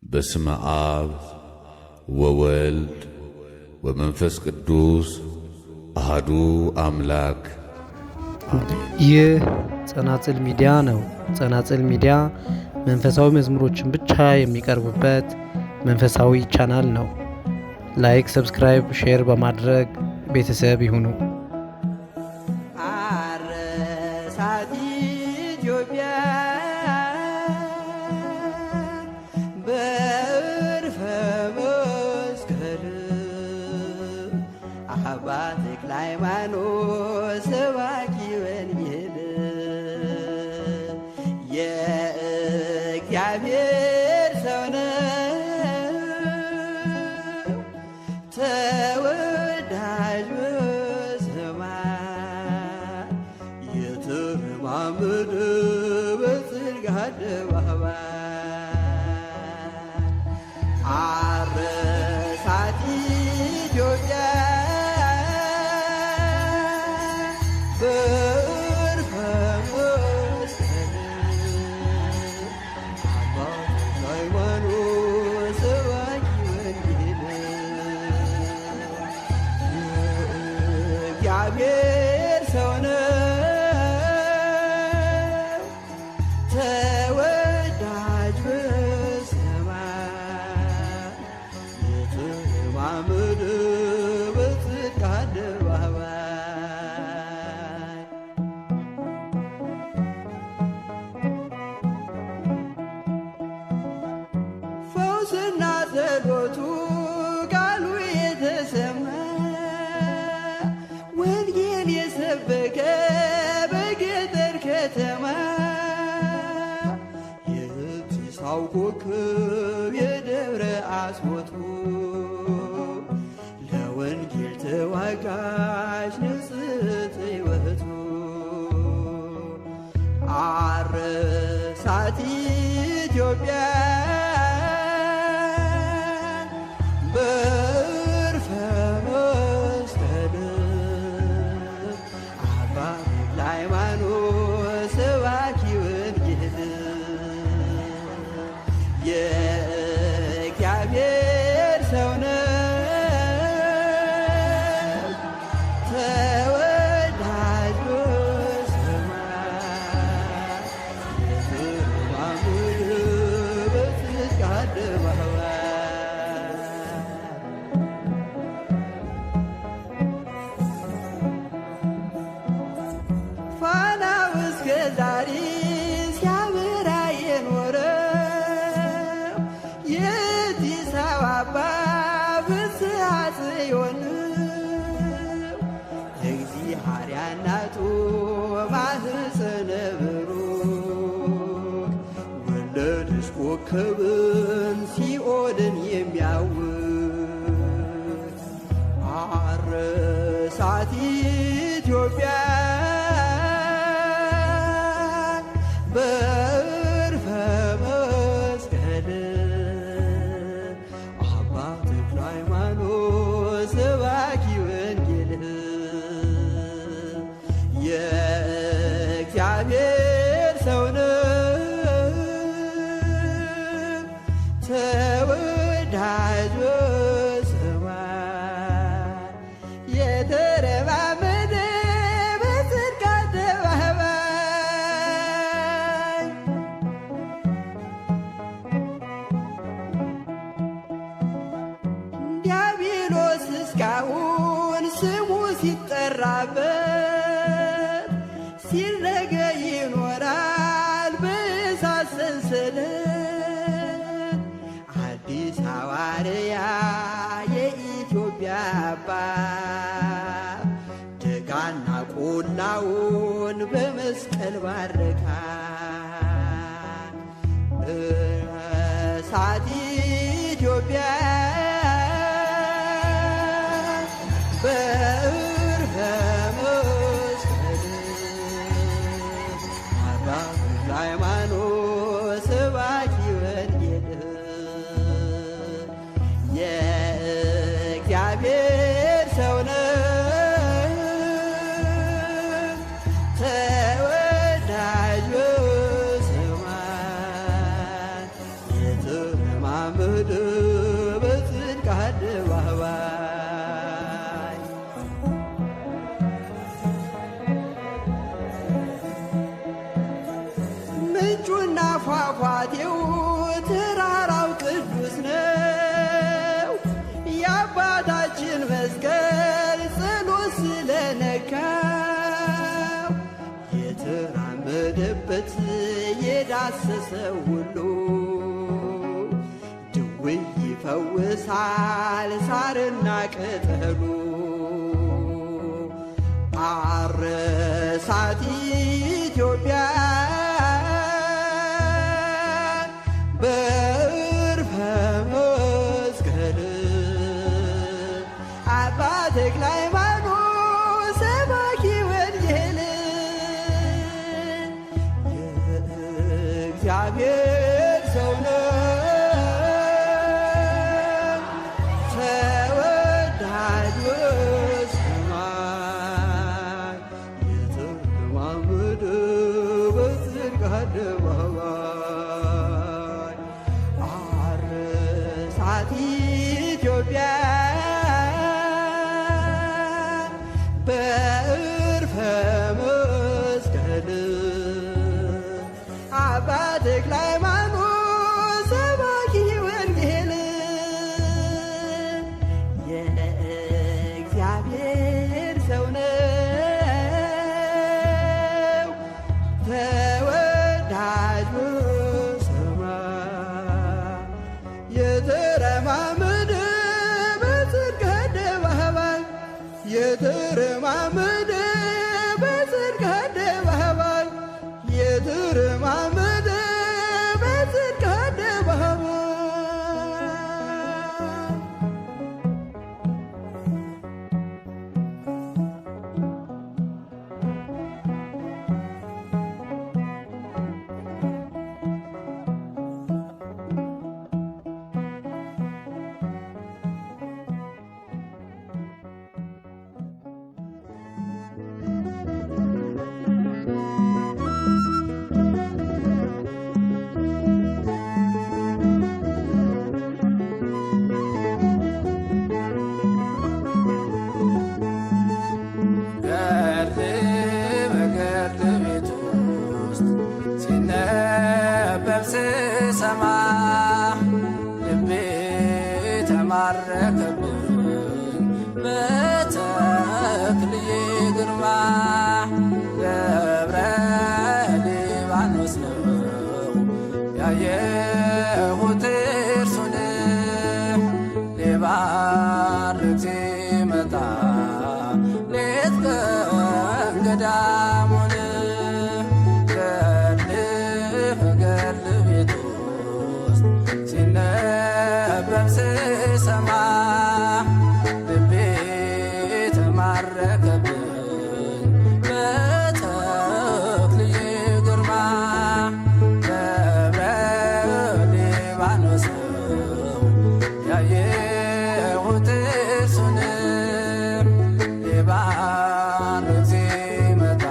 በስመ አብ ወወልድ ወመንፈስ ቅዱስ አሐዱ አምላክ አሜን። ይህ ጸናጽል ሚዲያ ነው። ጸናጽል ሚዲያ መንፈሳዊ መዝሙሮችን ብቻ የሚቀርቡበት መንፈሳዊ ቻናል ነው። ላይክ፣ ሰብስክራይብ፣ ሼር በማድረግ ቤተሰብ ይሁኑ። አረሳት ኢትዮጵያ በዕርፈ መስቀል አባ ተክለ ሃይማኖት ሰባኪ ወንጌል የእግዚአብሔር ሰው ነው ተወዳጅ በሰማይ የተረማመደ በጽድቅ አደባባይ አረሳት ኢትዮጵያ በዕርፈ መስቀል አባ ተክለ ሃይማኖት ሰባኪ ወንጌል የእግዚአብሔር ሰው ነው ተወዳጅ በሰማይ የተረማመደ በጽድቅ አደባባይ ፈውስና ጸሎቱ ቃሉ የተሰማ ወንጌል የሰበከ በገጠር ከተማ የብሲሳው ኮከብ የደብረ አስቦቱ ለወንጌል ተዋጋሽ ንጽሕት ሕይወቱ አረሳት ኢትዮጵያ በዕርፈ መስቀል አባ ተክለ ሃይማኖት ሰባኪ ወንጌል የእግዚአብሔር ሰው ነው ተወዳጅ በሰማይ የተረማመደ በጽድቅ አደባባይ ፋናው እስከ ዛሬ ሲያበራ የኖረው የአዲስ አበባ ፍስሐ ጽዮን የእግዚአብሔር እናቱ ማኅፀነ ብሩክ ወለደች ኮከብን ሲኦልን የሚያውክ አረሳት ኢትዮጵያ በዕርፈ መስቀል አባ ተክለ ሃይማኖት ሰባኪ ወንጌል የእግዚአብሔር ሰው ነው ተወዳጅ በሰማይ የተረማመደ በጽድቅ አደባባይ ዲያብሎስ እስካሁን ስሙ ሲጠራበት ሲረገ ይኖራል በእሳት ሰንሰለት አዲስ ሐዋርያ የኢትዮጵያ አባት ደጋና ቆላውን በመስቀል ባረካ እሳት ኢትዮጵያ በዕርፈ መስቀል አባ ተክለ ሃይማኖት ሰባኪ ወንጌል የእግዚአብሔር ሰው ነው ተወዳጅ በሰማይ ተረማመደ በጽድቅ አደባባይ ምንጩና ፏፏቴው ተራራው ቅዱስ ነው። የአባታችን መስቀል ጸሎት ስለነካው የተራመደበት የዳሰሰው ሁሉ ድውይ ይፈውሳል ሳርና ቅጠሉ። አረሳት ኢትዮጵያ በዕርፈ መስቀል አባ ተክለ ሃይማኖት ሰባኪ ወንጌል የእግዚአብሔር ሰው ነው ተወዳጅ በሰማይ የተለማመደ በጽድቅ አደባባይ አረሳት ኢትዮጵያ በዕርፈ መስቀል አባ ተክለ ሃይማኖት ሰባኪ ወንጌል የእግዚአብሔር ሰው ነው ተወዳጅ በሰማይ የተረማመደ በጽድቅ አደባባይ የተረማመደ በጽድቅ አደባባይ የተረማመደ በጽድቅ አደባባይ ስሰማ ልቤ ተማረከብኝ በተክልዬ ግርማ ደብረ ሊባኖስ ነው ያየሁት እርሱን ሊባርክ ሲመጣ ሌት ቀን ገዳሙን ሲነበብ ስሰማ ልቤ ተማረከብኝ በተክልዬ ግርማ ደብረ ሊባኖስ ነው ያየሁት እርሱን ሊባርክ ሲመጣ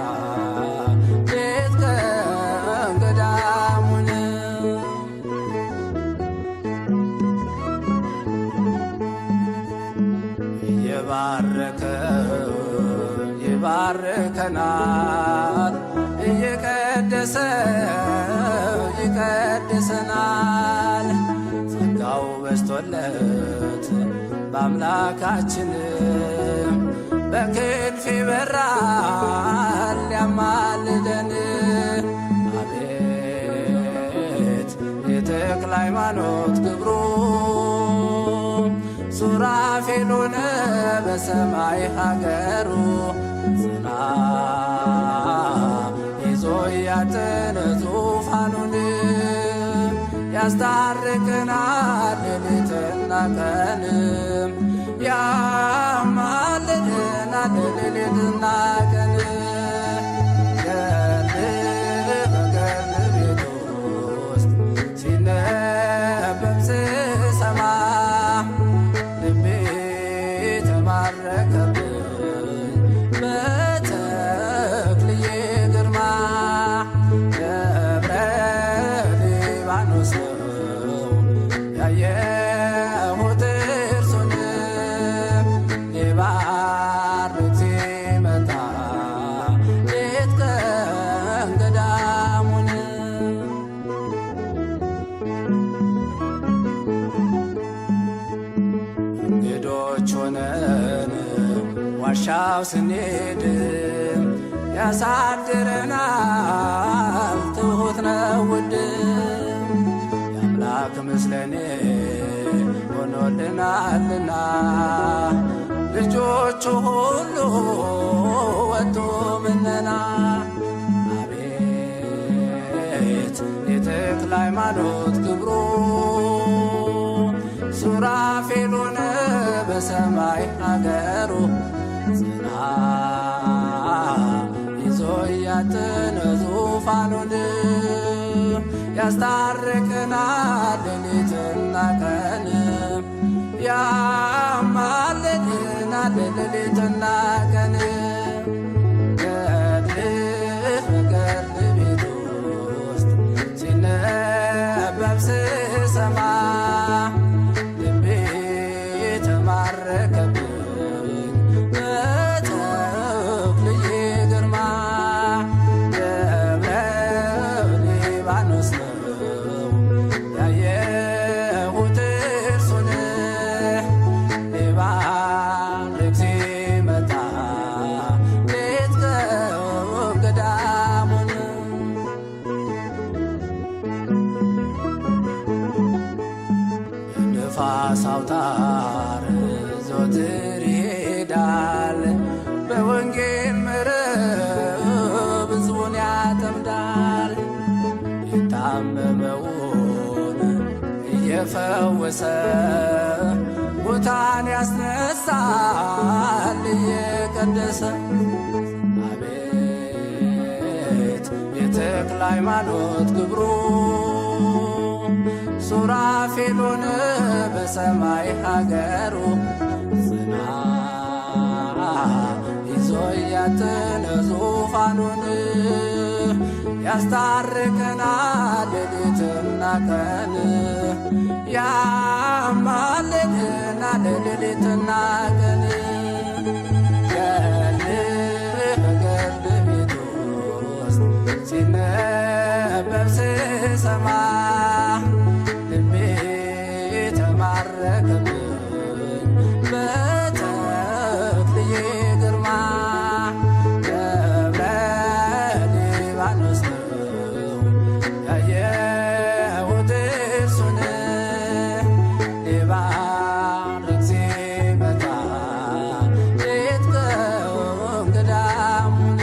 ሌት ቀን ገዳሙን ይባርከናል እየቀደሰው ይቀድሰናል ጸጋው በስቶለት በአምላካችን በክንፍ ይበራል ያማልደን አቤት የተክለ ሃይማኖት ግብሩ ሱራፌል ሆነ በሰማይ ሀገሩ ጽና ይዞ ያጠነ ዙፋኑን ያስታርቀናል ሌሊትና ቀንም ያማልደናል ሌሊትና ቀን በገል ቤት ውስጥ ሲነበብ ስሰማ ልቤ ተማረከብኝ በተክልዬ ግርማ ደብረ ሊባኖስ ነው ያየ ዋሻው ስንሄድ ያሳድረናል ትሁት ነው ውድ የአምላክ ምስለኔ ሆኖልናልና ልጆቹ ሁሉ ወጡ ምነና አቤት የተክለ ሃይማኖት ክብሩ ሱራፌል ሆነ በሰማይ አገሩ ጽና ይዞ ያጥን ዙፋኑን ያስታርቀናል ሌሊትና ቀን ያማልደናል ሌሊትና ቀን ገድልህ በገድል ቤት ውስጥ ሲነበብ ስሰማ ልቤ ተማረከብኝ በተክልዬ ግርማ ደብረ ሊባኖስ ነው ያየሁት እርሱን ሊባርክ ሲመጣ ሌት ገዳሙን ነፋስ አውታር ዘወትር ይሄዳል በወንጌል መረብ ሕዝቡን ያጠምዳል የታመመውን እየፈወሰ ሙታን ያስነሳል እየቀደሰ አቤት የተክለ ሃይማኖት ክብሩ ሱራፌል ሆነ በሰማይ ሀገሩ ጽና ይዞ ያጥን ዙፋኑን ያስታርቀናል ሌሊትና ቀን ያማልደናል ሌሊትና ቀን ገድልህ በገድል ቤት ውስጥ ሲነበብ ስሰማ ልቤ ተማረከብኝ በተክልዬ ግርማ ደብረ ሊባኖስ ነው ያየሁት እርሱን ሊባርክ ሲመጣ ሌት ገዳሙን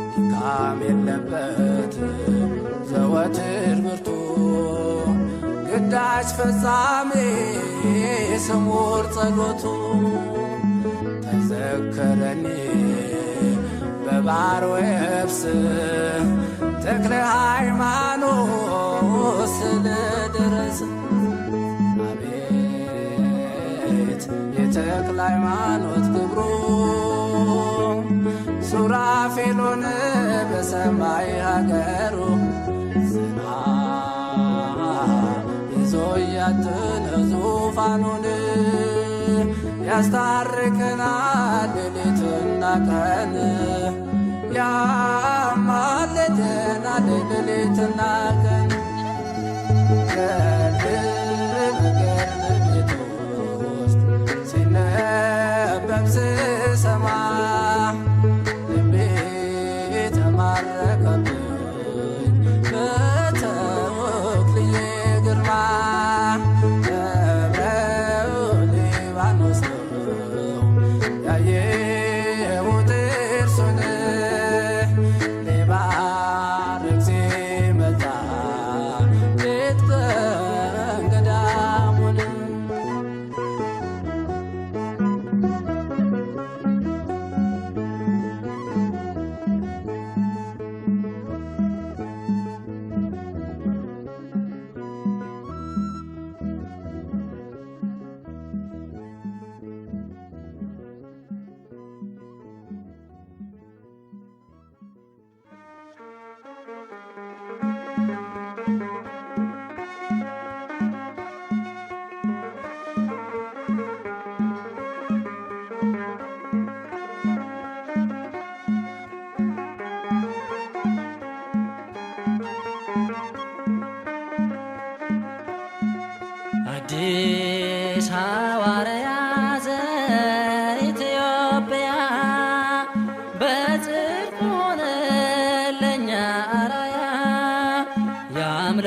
ድካም የለበት ዘወትር ብርቱ ግዳጅ ፈጻሜ ስሙር ጸሎቱ ተዘከረኒ በባሕር ወየብስ ተክለ ሃይማኖት ስለደረስ አቤት የተክለ ሃይማኖት ክብሩ ሱራፌል ሆነ በሰማይ ሀገሩ ጽና ይዞ ያጥን ዙፋኑን ያስታርቀናል ሌሊትና ቀን ያማልደናል ሌሊትና ቀን ገድልህ በገድል ቤት ውስጥ ሲነበብ ስሰማ ልቤ ተማረከብኝ በተክልዬ ግርማ ደብረ ሊባኖስ ነው ያየሁት እርሱን ሊባርክ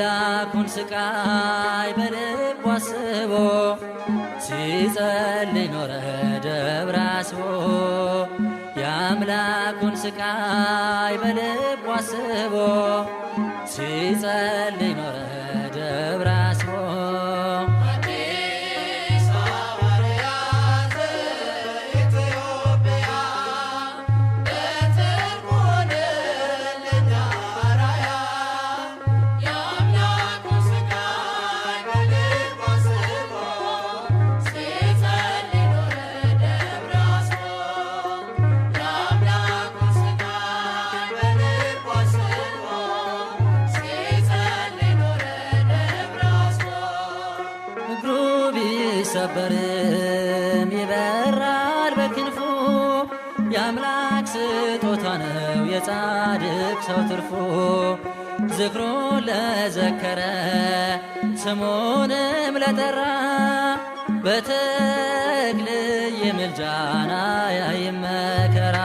የአምላኩን ስቃይ በልቡ አስቦ ሲጸልይ ኖረ ደብረ አስቦ የአምላኩን ስቃይ በልቡ አስቦ ሲጸልይ ኖረ ደብረ አስቦ ቢሰበርም ይበራል በክንፉ የአምላክ ስጦታ ነው የጻድቅ ሰው ትርፉ። ዝክሩን ለዘከረ ስሙንም ለጠራ በተክልየ ምልጃና ያይም መከራ።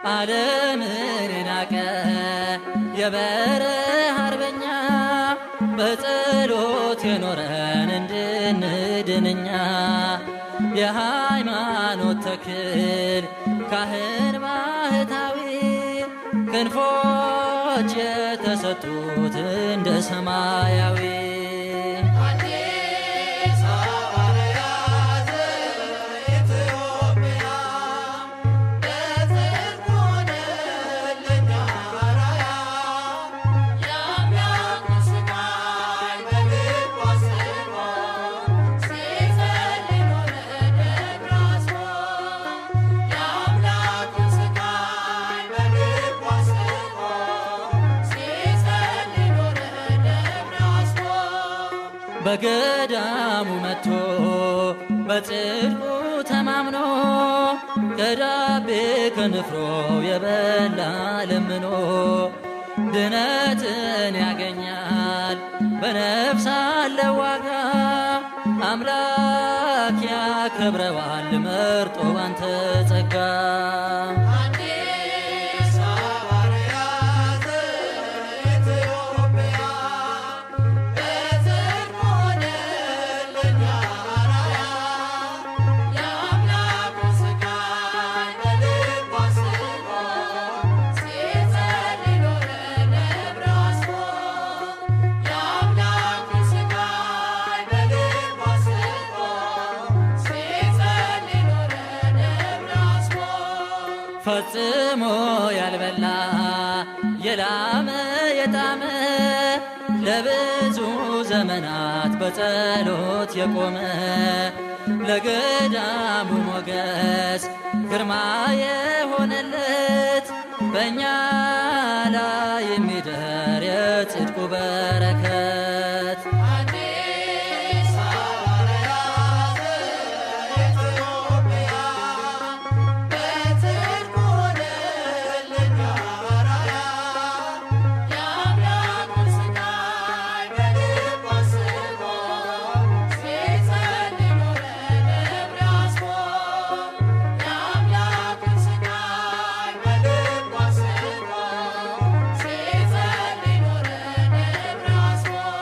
ዓለምን ናቀ የበረሃ አርበኛ በጸሎት የኖረን እንድንድንኛ የሃይማኖት ተክል ካህን ባህታዊ ክንፎች የተሰጡት እንደ ሰማያዊ በገዳሙ መጥቶ በጽድቁ ተማምኖ ከዳቤ ከንፍሮ የበላ ለምኖ ድነትን ያገኛል በነፍስ አለ ዋጋ አምላክ ያከብረዋል መርጦ ባንተ ጸጋ። ፈጽሞ ያልበላ የላመ የጣመ ለብዙ ዘመናት በጸሎት የቆመ ለገዳሙ ሞገስ ግርማ የሆነለት በእኛ ላይ የሚደር የጽድቁ በረከት Aswa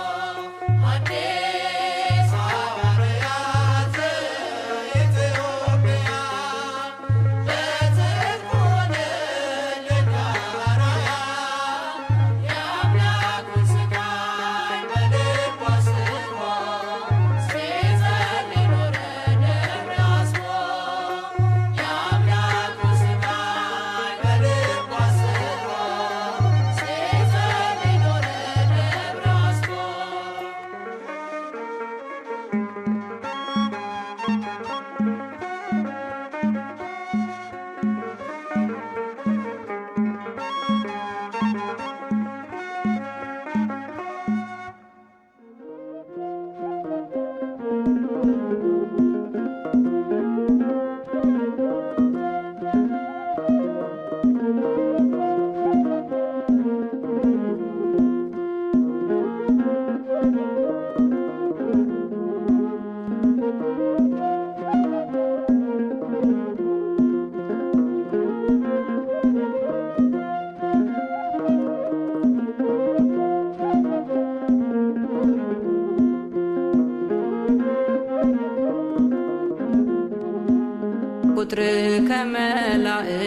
ቁጥር ከመላእክት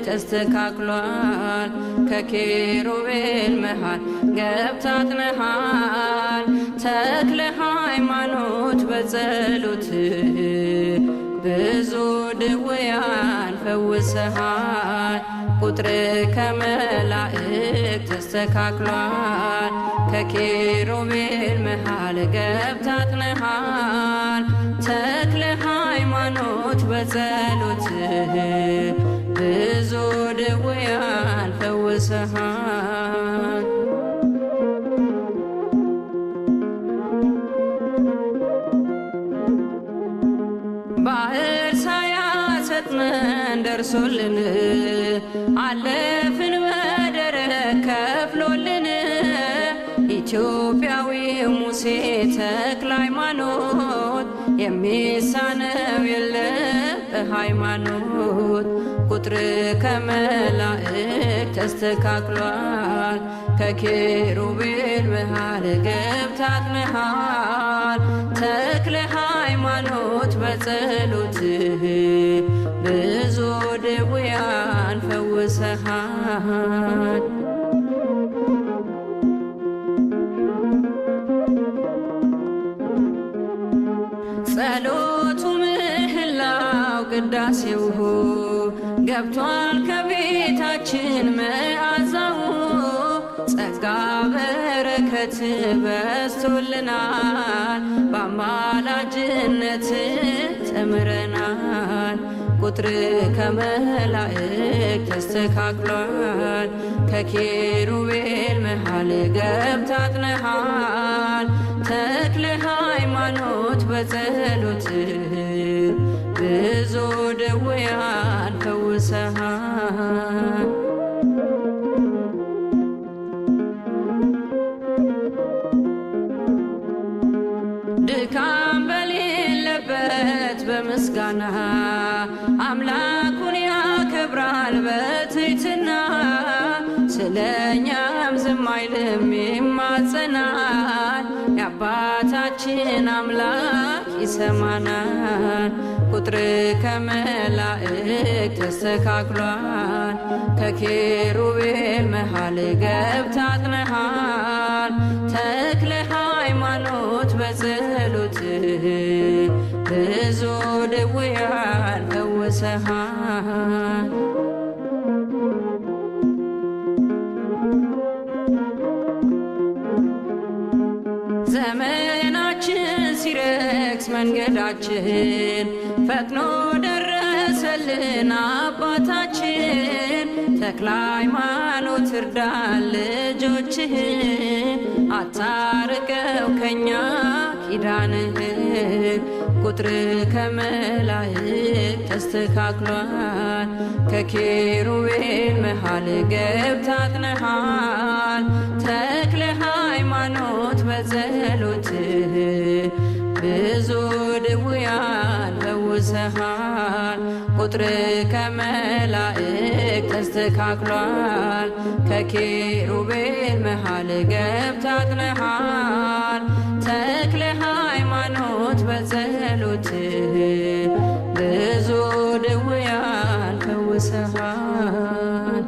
ተስተካክሏል። ከኪሩቤል መሃል ገብታጥነሃል። ተክለ ሃይማኖት በጸሎት ብዙ ድውያን ፈውሰሃል። ቁጥር ከመላእክት ተስተካክሏል። ከኪሩቤል መሃል ገብታጥነሃል። ተክለ ሃይማኖት በጸሎት ብዙ ድውያን ፈውሰሃል። ባህር ሳያሰጥመን ደርሶልን አለፍን በደረቅ ከፍሎልን። ኢትዮጵያዊ ሙሴ ተክለ ሃይማኖት የሚሳነው የለም በሃይማኖት። ቁጥር ከመላእክት ተስተካክሏል። ከኪሩቤል መሃል ገብታጥነሃል። ተክለ ሃይማኖት በጸሎት ብዙ ድውያን ፈውሰሃል። ጸሎቱ ምህላው ቅዳሴው ገብቷል ከቤታችን መዓዛው። ጸጋ በረከት በስቶልናል። በአማላጅነት ተምረናል። ቁጥር ከመላእክት ተስተካክሏል። ከኪሩቤል መሃል ገብታጥነሃል። ተክለ ሃይማኖት በጸሎት ብዙ ድውያን ፈውሰሃል። ድካም በሌለበት በምስጋና አምላኩን ያከብራል በትሕትና። ስለኛም ዝም አይልም ይማጸናል። የአባታችን አምላክ ይሰማናል። ቁጥር ከመላእክት ተስተካክሏል። ከኪሩቤል መሃል ገብታጥነሃል። ተክለ ሃይማኖት በጸሎት ብዙ ድውያን ፈውሰሃል። ዘመናችን ሲረክስ መንገዳችን ፈጥኖ ደረሰልን አባታችን። ተክለ ሃይማኖት እርዳን ልጆችህን፣ አታርቀው ከኛ ኪዳንህን። ቁጥር ከመላእክት ተስተካክሏል። ከኪሩቤል መሃል ገብታጥነሃል። ተክለ ሃይማኖት በጸሎት ብዙ ድውያን ፈውሰሃል። ቁጥር ከመላእክት ተስተካክሏል። ከኪሩቤል መሃል ገብታጥነሃል። ተክለ ሃይማኖት በጸሎት ብዙ ድውያን ፈውሰሃል።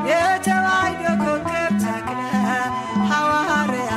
የተዋሕዶ ኮከብ ተክለ ሐዋርያ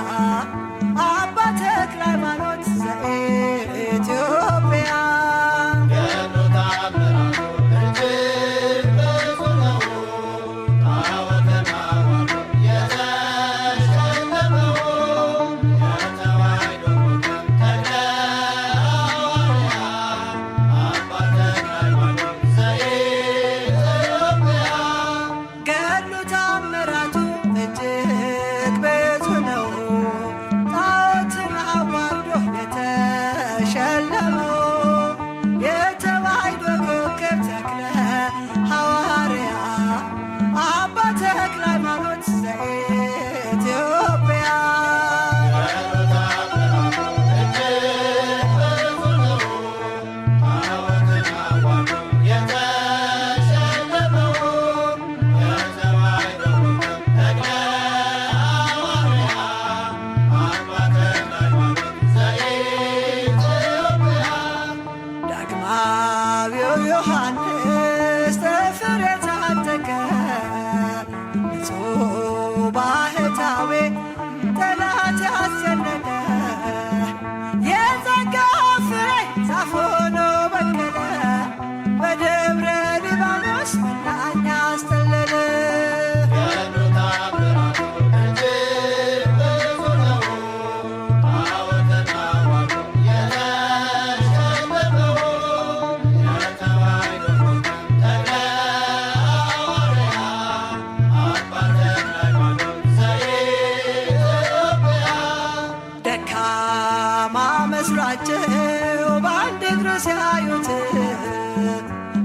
መስሏቸው በአንድ እግሩ ሲያዩት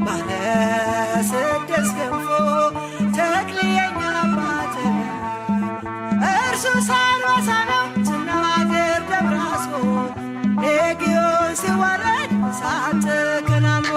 ባለ ስድስት ክንፎ ተክልየኛ አባት እርሱ ሳልዋሳ ነው ስናገር ደብራስቦ ሌጊዮን ሲዋረድ እሳት ተከናንቦ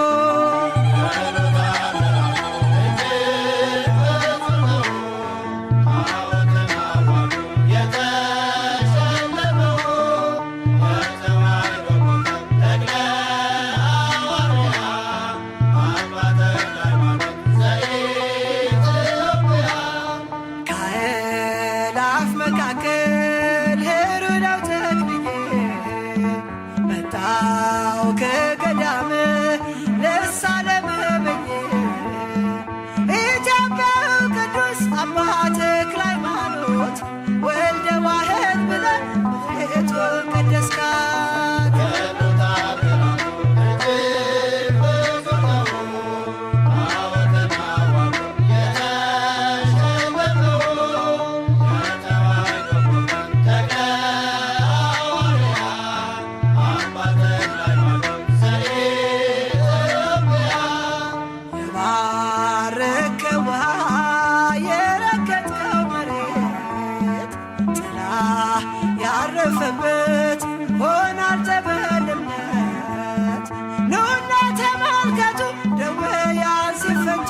ያረፈበት ሆናል ተበልምነት ኑና ተመልከቱ ደዌያን ሲፈቱ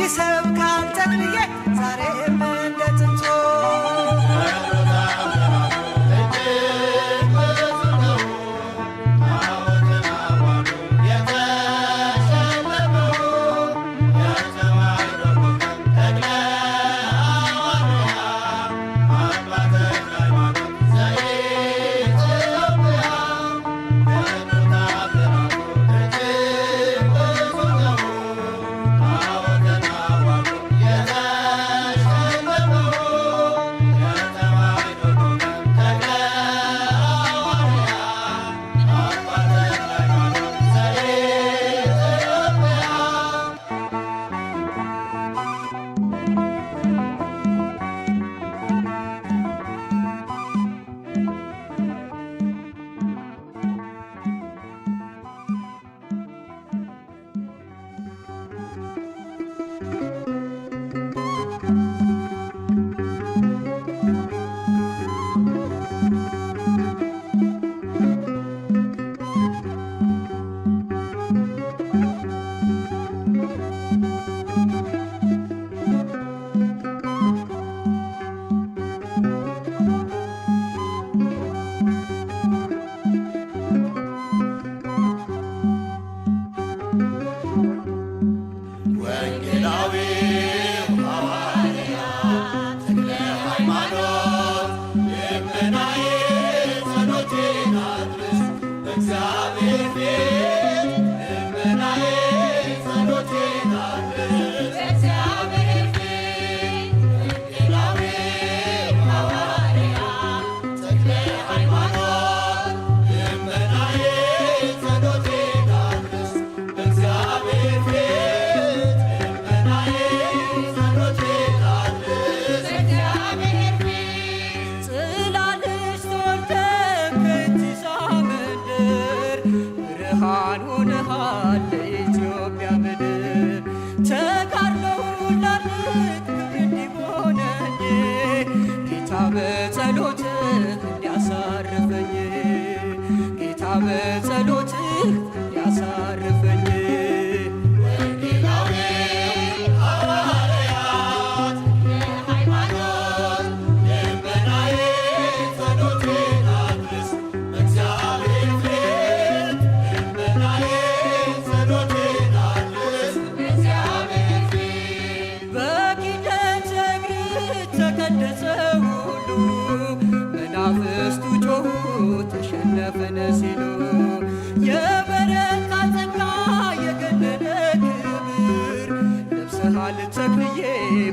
ይሰብካል ተክልዬ ዛሬም እንደ ጥንቱ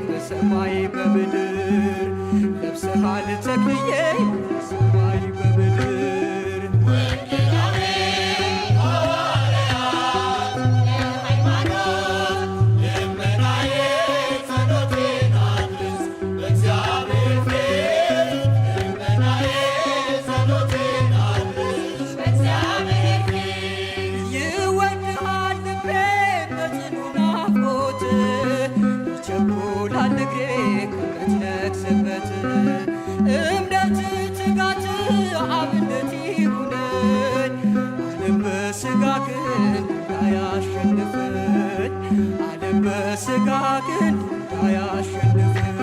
በሰማይ በምድር ለብሰሃል ተክልዬ በሰማይ በምድር ወንጌላዊ ሐዋርያት የሃይማኖት ልመናዬ ጸሎቴን አድርስ በእግዚአብሔር ፊት ልመናዬ ጸሎቴን አድርስ በስጋት አብነት ይሁነኝ ዓለም በስጋ ግን እንዳያሸንፈኝ ዓለም በስጋ ግን እንዳያሸንፈኝ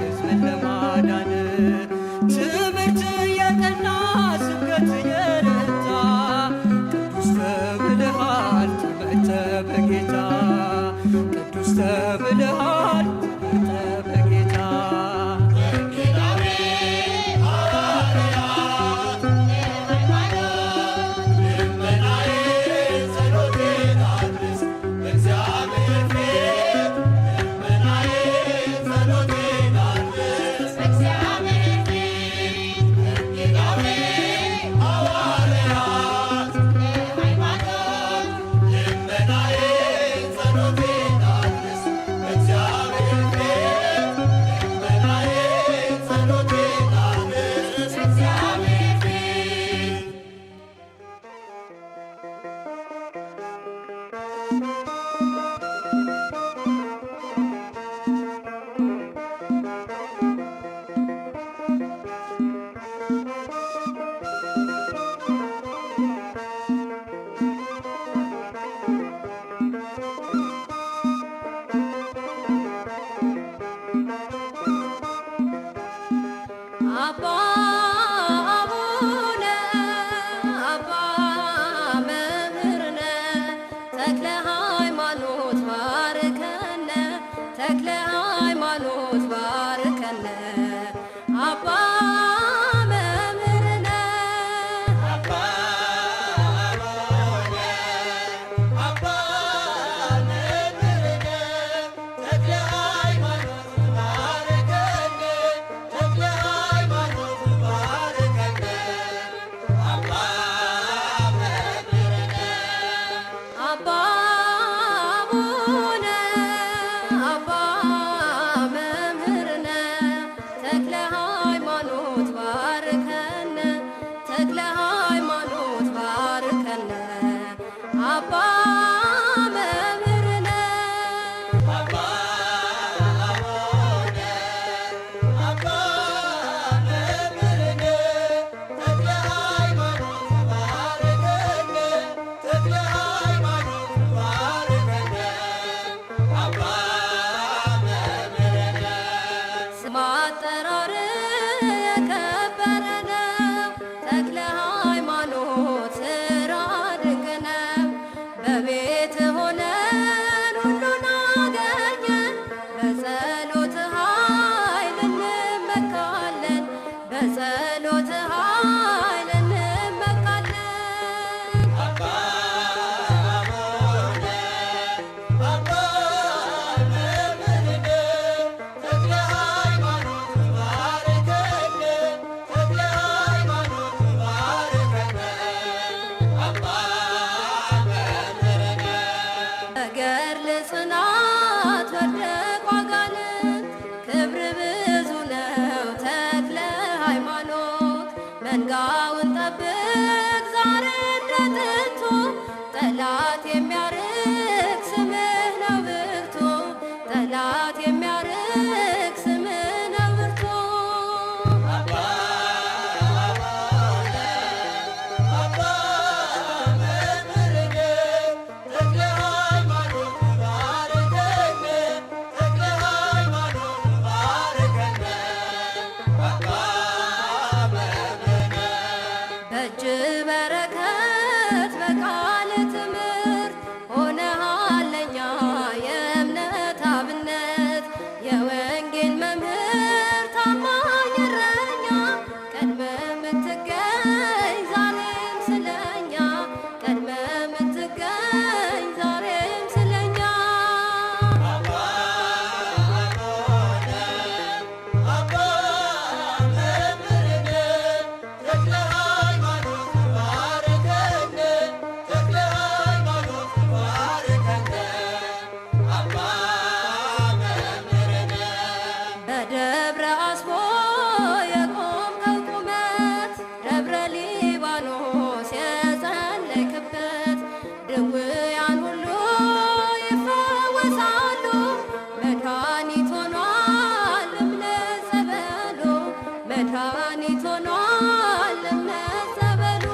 ሕዝብን ለማዳን ትምህርት የጠና ስብከት የረታ ቅዱስ ተብለሃል ተመርተ በጌታ ቅዱስ ተብለሃል ተመርተ በጌታ በእጅ በረከት በቃል ትምህርት ሆነሃል ድውያን ሁሉ ይፈወሳሉ። መድኃኒት ሆኗል እምነት ጸበሉ፣ መድኃኒት ሆኗል እምነት ጸበሉ።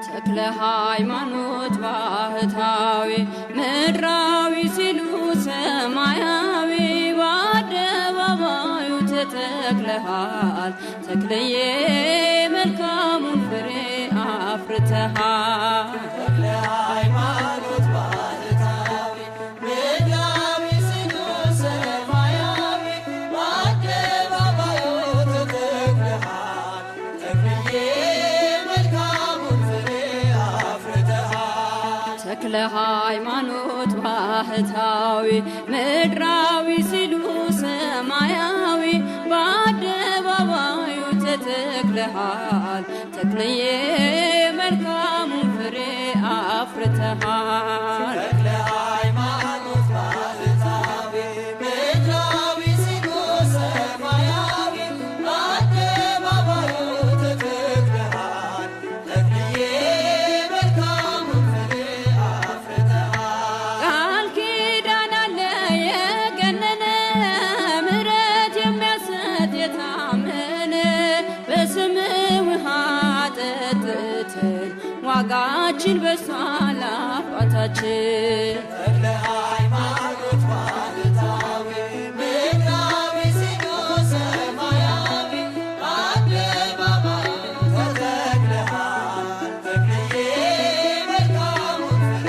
ተክለ ሃይማኖት ባህታዊ ምድራዊ ሲሉ ሰማያዊ በአደባባዩ ተተክለሃል ተክለዬ መልካሙን ፍሬ አፍርተሃል። ተክለ ሃይማኖት ባህታዊ ምድራዊ ሲሉ ሰማያዊ በአደባባዩ ተተክለሃል ተክለዬ ተክለ ሃይማኖት ባህታዊ ምድራዊ ሲሉ ሰማያዊ በአደባባዩ ተተክለሃል ተክለዬ መልካሙን ፍሬ አፍርተሃል። ተክለ ሃይማኖት ባህታዊ ምድራዊ ሲሉ ሰማያዊ በአደባባዩ ተተክለሃል ተክለዬ ዋጋችን በሷል አባታችን። ተክለ ሃይማኖት ባህታዊ ምድራዊ ሲሉ ሰማያዊ በአደባባዩ ተተክለሃል ተክለዬ መልካሙን ፍሬ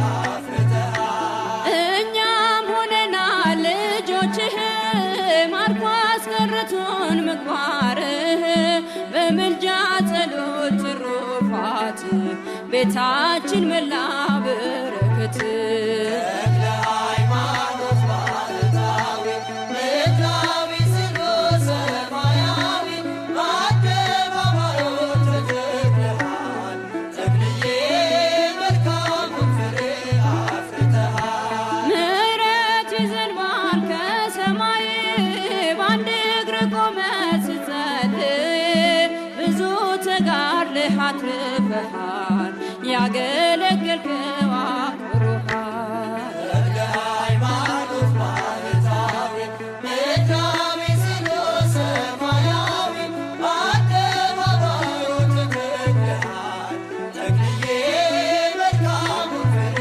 አፍርተሃል። እኛም ሆነናል ልጆችህ ማርኮ አስቀርቶን ምግባርህ በምልጃ ጸሎት ትሩፋት ቤታችን መላ በረከት። ተክለ ሃይማኖት ባህታዊ ምድራዊ ሲሉ ሰማያዊ በአደባባዩ ተተክለሃል ተክለዬ መልካሙን ፍሬ አፍርተሃል። ምሕረት ይዘንባል ከሰማይ በአንድ እግር ቆመህ ስትጸልይ ብዙ ተጋድለህ አትርፈሃል ያገለገልከው አክብሮሃል። ተክለ ሃይማኖት ባህታዊ ምድራዊ ሲሉ ሰማያዊ በአደባባዩ ተተክለሃል ተክለዬ መልካሙን ፍሬ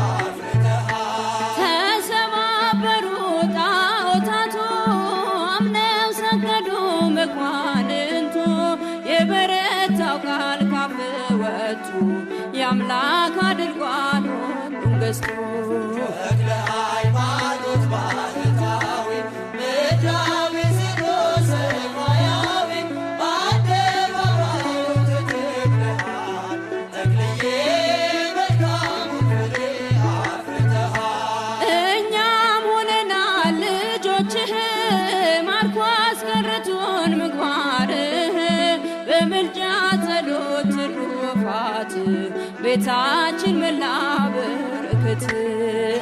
አፍርተሃል። ተሰባበሩ ጣዖታቱ አምነው ሰገዱ መኳንንቱ የበረታው ቃል ካፍ ወጡ የአምላክ አድርጓል ሁሉን ገዝቶ። ተክለ ሃይማኖት ባህታዊ ምድራዊ ሲሉ ሰማያዊ በአደባባዩ ተተክለሃል ተክለዬ መልካሙን ፍሬ አፍርተሃል። እኛም ሆነናል ልጆችህ ማርኮ አስቀርቶን ምግባርህ በምልጃ ጸሎት ትሩፋት ቤታችን መላ በረከት።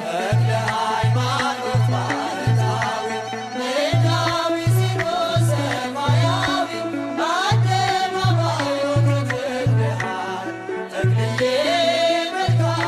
ተክለ ሃይማኖት ባህታዊ ምድራዊ ሲሉ ሰማያዊ በአደባባዩ ተተክለሃል ተክለዬ መልካሙን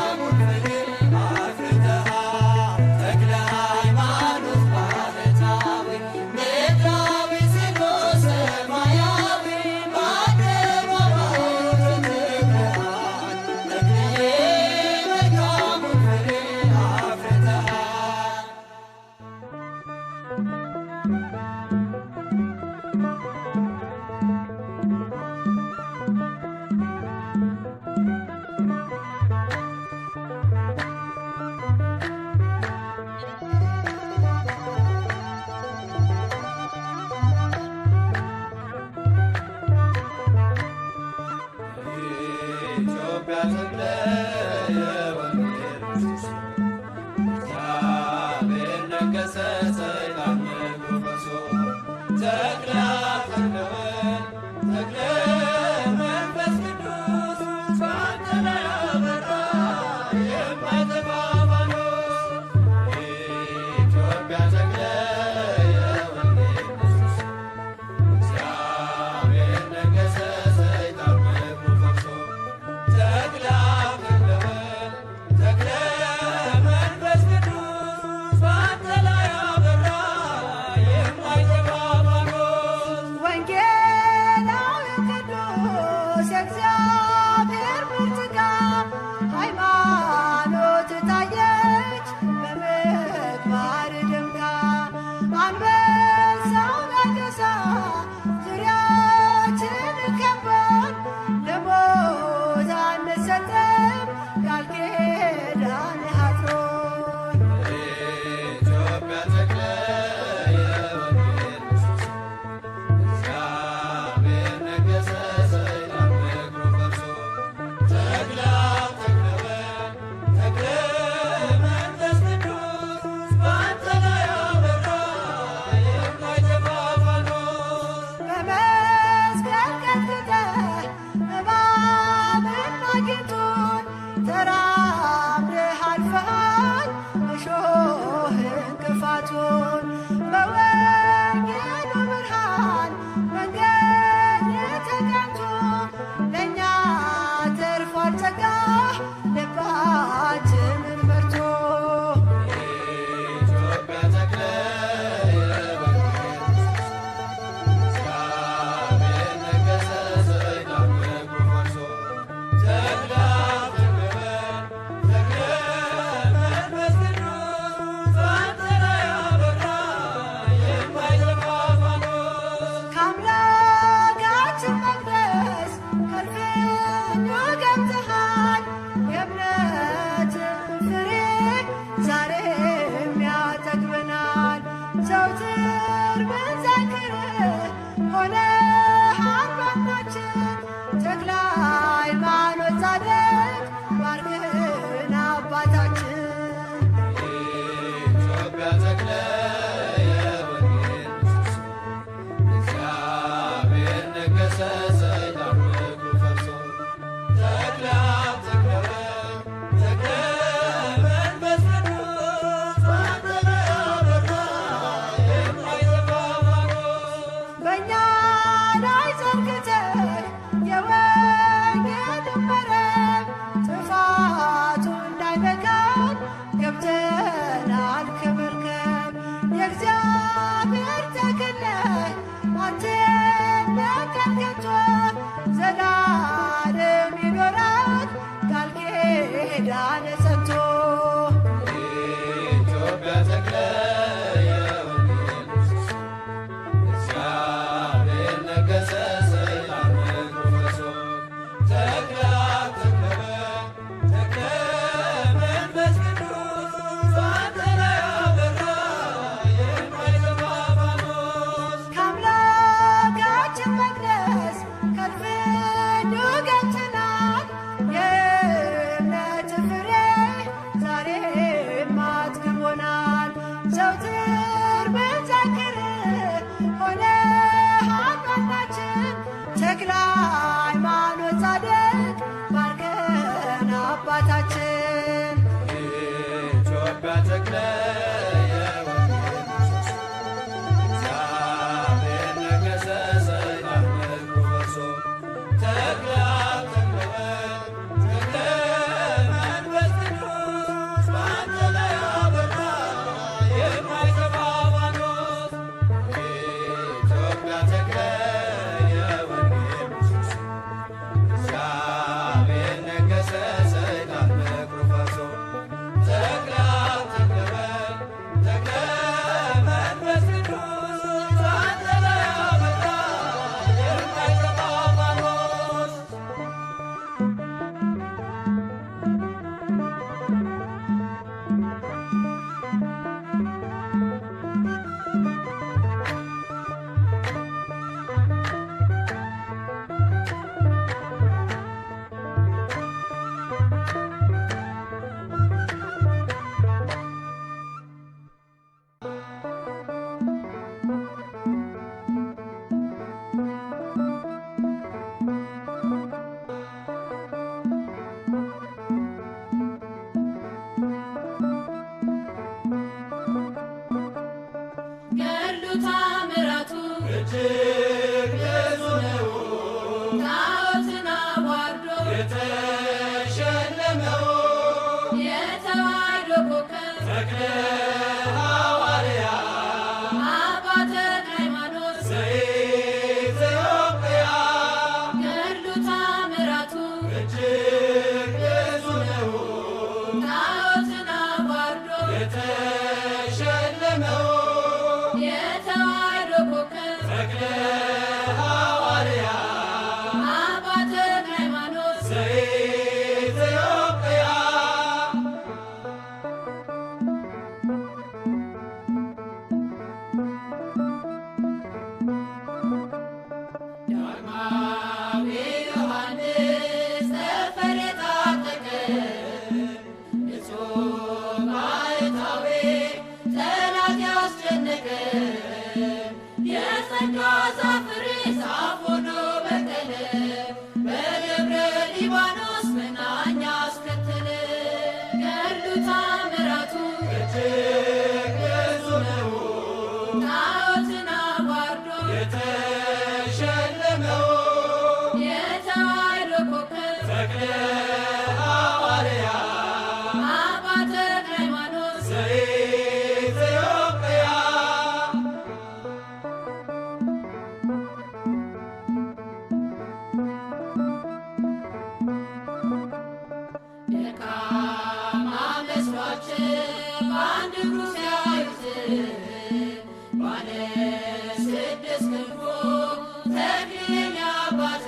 ዳነ ጸንቶ ኢትዮጵያ ተክለ የወንጌል እግዚአብሔር ነገሰ ሰይጣን መንፈሶ ተክለ ተክለ ተክለ መንፈስ ቅዱስ በአንተ ላይ አበራ የማይጠፋ ፋኖስ ከአምላካችን መቅደስ ከልፍኙ ገብተናል። የእምነት ፍሬ ዛሬም አጥግቦናል። ዘውትር ብንዘክር ሆነህ አባታችን ተክለ ሃይማኖት ጻድቅ ባርከን አባታችን ኢትዮጵያ ተክለ የወንጌል ምሰሶ እግዚአብሔር ነገሰ ሰይጣን መንፈሶ ተክለ ተክለ ተክለ መንፈስ ቅዱስ በአንተ ላይ አበራ የማይጠፋ ፋኖስ ኢትዮጵያ ተክለ የወንጌል ምሰሶ እግዚአብሔር ነገሰ ሰይጣን መንፈሶ ተክለ ተክለ ተክለ መንፈስ ቅዱስ በአንተ ላይ አበራ የማይጠፋ ፋኖስ ገድሉ ታምራቱ እጅግ ብዙ ነው ጣዖትን አዋርዶ የተሸለመው የተዋሕዶ ኮከብ ተክለ ሐዋርያ አባ ተክለ ሃይማኖት ዘኢትዮጵያ ገድሉ ታምራቱ እጅግ ብዙ ነው ጣዖትን አዋርዶ የተሸለመው የተዋሕዶ ኮከብ ተክለ ሐዋርያ አባ ተክለ ሃይማኖት ዘኢትዮጵያ ዳግማዊ ዮሐንስ ጠፈር የታጠቀ ንጹሕ ባሕታዊ ጠላት ያስጨነቀ የጸጋ ዛፍ ፍሬ ዛፍ ሆኖ በቀለ በደብረ ሊባኖስ መናኛ አስከተለ ገድሉ ታምራቱ እጅግ ብዙ ነው ጣዖትን አዋርዶ የተሸለመው የተዋሕዶ ኮከብ ተክለ ሐዋርያ አባ ተክለ ሃይማኖት ዘኢትዮጵያ ደካማ መስሏቸው በአንድ እግሩ ሲያዩት ባለ ስድስት ክንፎ ተክሊል አባት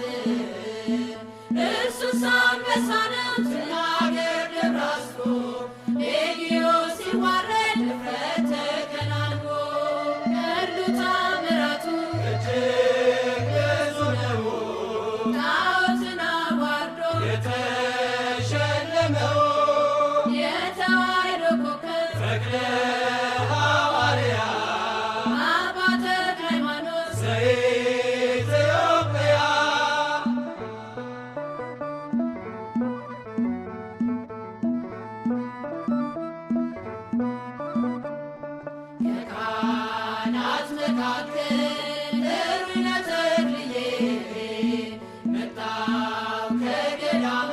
እርሱስ አንበሳ ነው ትናገር ደብራስቆ ሌጊዮን ሲዋረድ ድፍረት ተከናንቦ ገድሉ ታምራቱ እጅግ ብዙ ነው ጣዖትን አዋርዶ የተሸለመው የተዋሕዶ ኮከብ ተክለ ሐዋርያ አባ ተክለ ሃይማኖት ዘኢትዮጵያ ከካህናት መካከል እሩይ ተክልዬ መጣው ከገዳም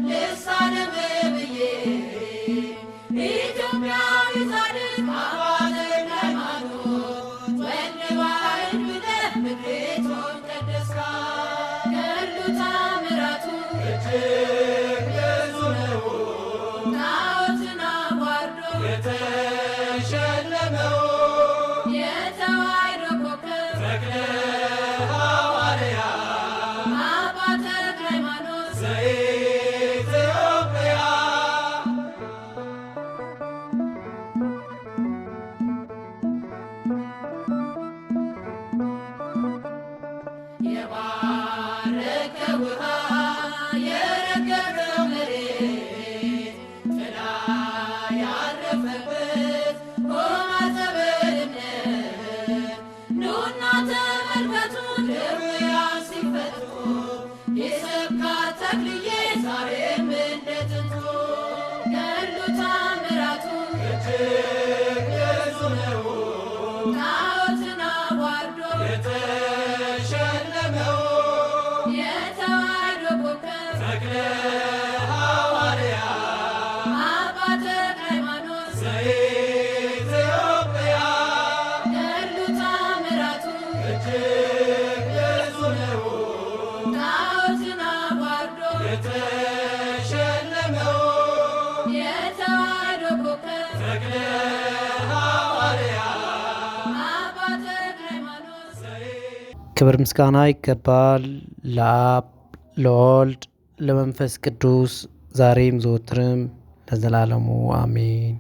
ልሳነ ብዬ ኢትዮጵያዊ ጻድቅ አባ ተክለ ሃይማኖት ወልደ ዋሕድ ብለህ ምድሪቱን ቀደስካት ገድሉ ታምራቱ እጅግ ብዙ ነው የተሸለመው የተዋሕዶ ኮከብ ተክለ ሐዋርያ አባ ተክለ ሃይማኖት ዘኢትዮጵያ የባረከ ውሃ የረገፈው መሬት ጥላ ያረፈበት ሆማዕተ በእምነት ኑና ተመልከቱ ድውያን ሲፈቱ የሰብካት ተክልዬ ዛሬም እንደ ጥንቱ ገድሉ ተአምራቱ እጅግ ብዙ ነው ጣዖትን አዋርዶ የተሸለመው የተዋሕዶ ኮከብ ተክለ ሐዋርያ አባ ተክለ ሃይማኖት ዘኢትዮጵያ ገድሉ ተአምራቱ እጅግ ብዙ ነው ጣዖትን አዋርዶ የተሸለመው የተዋሕዶ ኮከብ ተክለ ሐዋርያ አባ ተክለ ሃይማኖት ክብር ምስጋና ይገባል ለአብ ለወልድ ለመንፈስ ቅዱስ ዛሬም ዘወትርም ለዘላለሙ አሜን።